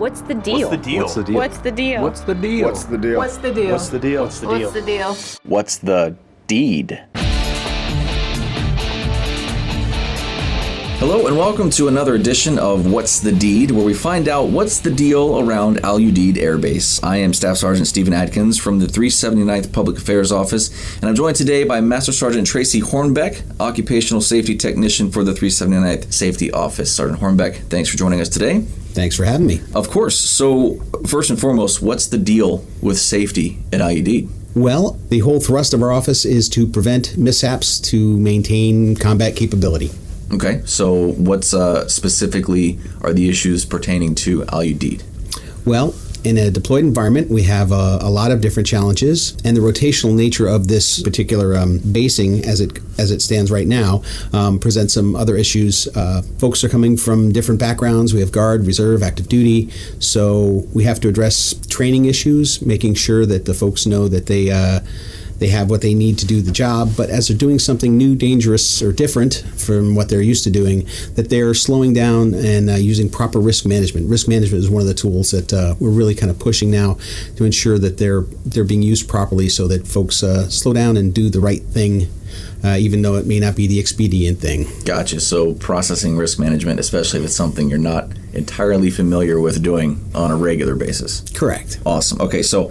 What's the deal? What's the deal? What's the deal? What's the deal? What's the deal? What's the deal? What's the deal? What's the deal? What's the deal? What's the deed? Hello and welcome to another edition of What's the Deed, where we find out what's the deal around Udeid Air Base. I am Staff Sergeant Stephen Adkins from the 379th Public Affairs Office, and I'm joined today by Master Sergeant Tracy Hornbeck, Occupational Safety Technician for the 379th Safety Office. Sergeant Hornbeck, thanks for joining us today. Thanks for having me. Of course. So, first and foremost, what's the deal with safety at Udeid? Well, the whole thrust of our office is to prevent mishaps to maintain combat capability. Okay, so what's specifically are the issues pertaining to Udeid? Well, in a deployed environment, we have a lot of different challenges, and the rotational nature of this particular basing, as it stands right now, presents some other issues. Folks are coming from different backgrounds. We have Guard, Reserve, Active Duty, so we have to address training issues, making sure that the folks know that they have what they need to do the job, but as they're doing something new, dangerous, or different from what they're used to doing, that they're slowing down and using proper risk management. Risk management is one of the tools that we're really kind of pushing now to ensure that they're being used properly so that folks slow down and do the right thing, even though it may not be the expedient thing. Gotcha. So processing risk management, especially if it's something you're not entirely familiar with doing on a regular basis. Correct. Awesome. Okay, so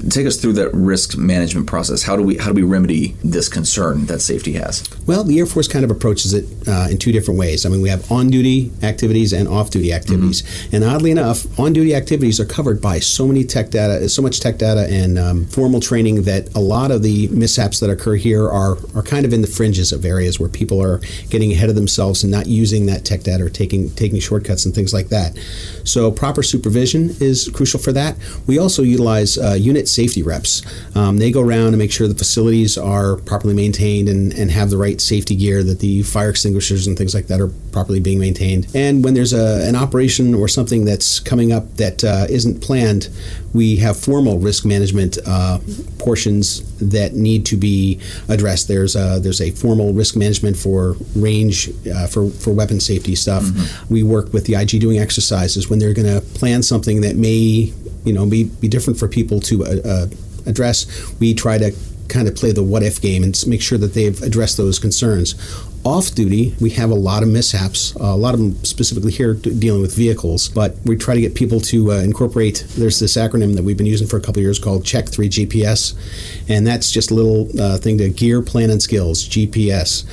take us through that risk management process. How do we remedy this concern that safety has? Well, the Air Force kind of approaches it in two different ways. I mean, we have on-duty activities and off-duty activities. Mm-hmm. And oddly enough, on-duty activities are covered by so much tech data and formal training that a lot of the mishaps that occur here are kind of in the fringes of areas where people are getting ahead of themselves and not using that tech data or taking shortcuts and things like that. So proper supervision is crucial for that. We also utilize unit safety reps. They go around and make sure the facilities are properly maintained and have the right safety gear, that the fire extinguishers and things like that are properly being maintained. And when there's an operation or something that's coming up that isn't planned, we have formal risk management portions that need to be addressed. There's a formal risk management for range, for weapon safety stuff. Mm-hmm. We work with the IG doing exercises when they're going to plan something that may, be different for people to address. We try to kind of play the what-if game and make sure that they've addressed those concerns. Off-duty, we have a lot of mishaps, a lot of them specifically here dealing with vehicles, but we try to get people to incorporate, there's this acronym that we've been using for a couple of years called Check 3 GPS, and that's just a little thing to gear, plan, and skills, GPS.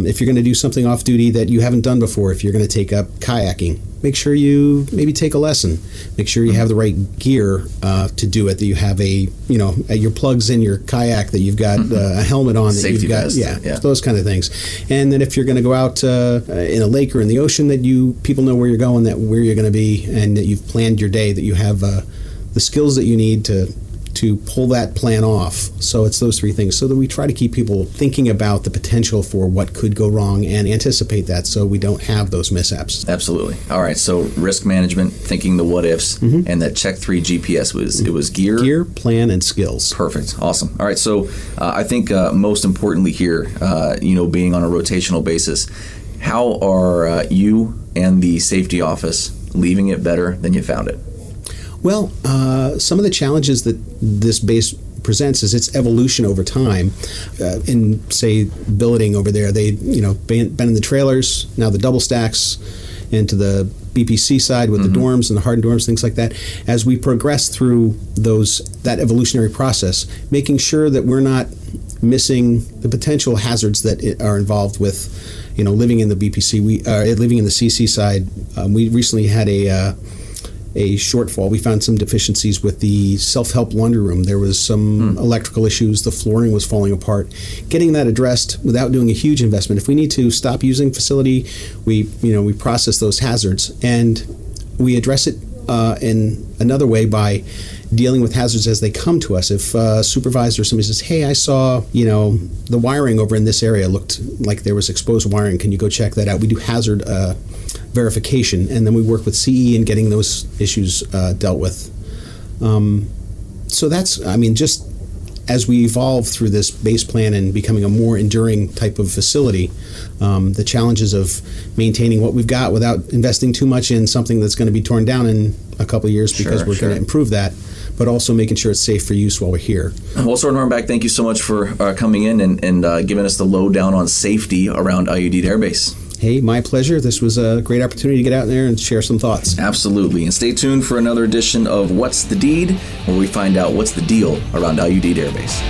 If you're going to do something off-duty that you haven't done before, if you're going to take up kayaking, make sure you maybe take a lesson. Make sure you have the right gear to do it, that you have your plugs in your kayak, that you've got a helmet on, that safety you've got, vest, those kind of things. And then if you're going to go out in a lake or in the ocean, that people know where you're going, that where you're going to be, and that you've planned your day, that you have the skills that you need to pull that plan off. So it's those three things, so that we try to keep people thinking about the potential for what could go wrong and anticipate that so we don't have those mishaps. Absolutely. All right, so risk management, thinking the what-ifs, and that Check 3 GPS was gear? Gear, plan, and skills. Perfect. Awesome. All right, so I think most importantly here, being on a rotational basis, how are you and the safety office leaving it better than you found it? Well, some of the challenges that this base presents is its evolution over time. In, say, billeting over there, they, been in the trailers, now the double stacks, into the BPC side with the dorms and the hardened dorms, things like that. As we progress through that evolutionary process, making sure that we're not missing the potential hazards that are involved with, living in the BPC, living in the CC side. We recently had a shortfall. We found some deficiencies with the self-help laundry room. There was some electrical issues. The flooring was falling apart. Getting that addressed without doing a huge investment. If we need to stop using facility, we process those hazards, and we address it in another way by dealing with hazards as they come to us. If a supervisor or somebody says, hey, I saw, the wiring over in this area looked like there was exposed wiring. Can you go check that out? We do hazard verification, and then we work with CE in getting those issues dealt with. So that's, just as we evolve through this base plan and becoming a more enduring type of facility, the challenges of maintaining what we've got without investing too much in something that's going to be torn down in a couple of years because we're going to improve that, but also making sure it's safe for use while we're here. Well, Sergeant Hornbeck, thank you so much for coming in and giving us the lowdown on safety around Udeid Air Base. Hey, my pleasure. This was a great opportunity to get out there and share some thoughts. Absolutely. And stay tuned for another edition of What's the Deid, where we find out what's the deal around Udeid Air Base.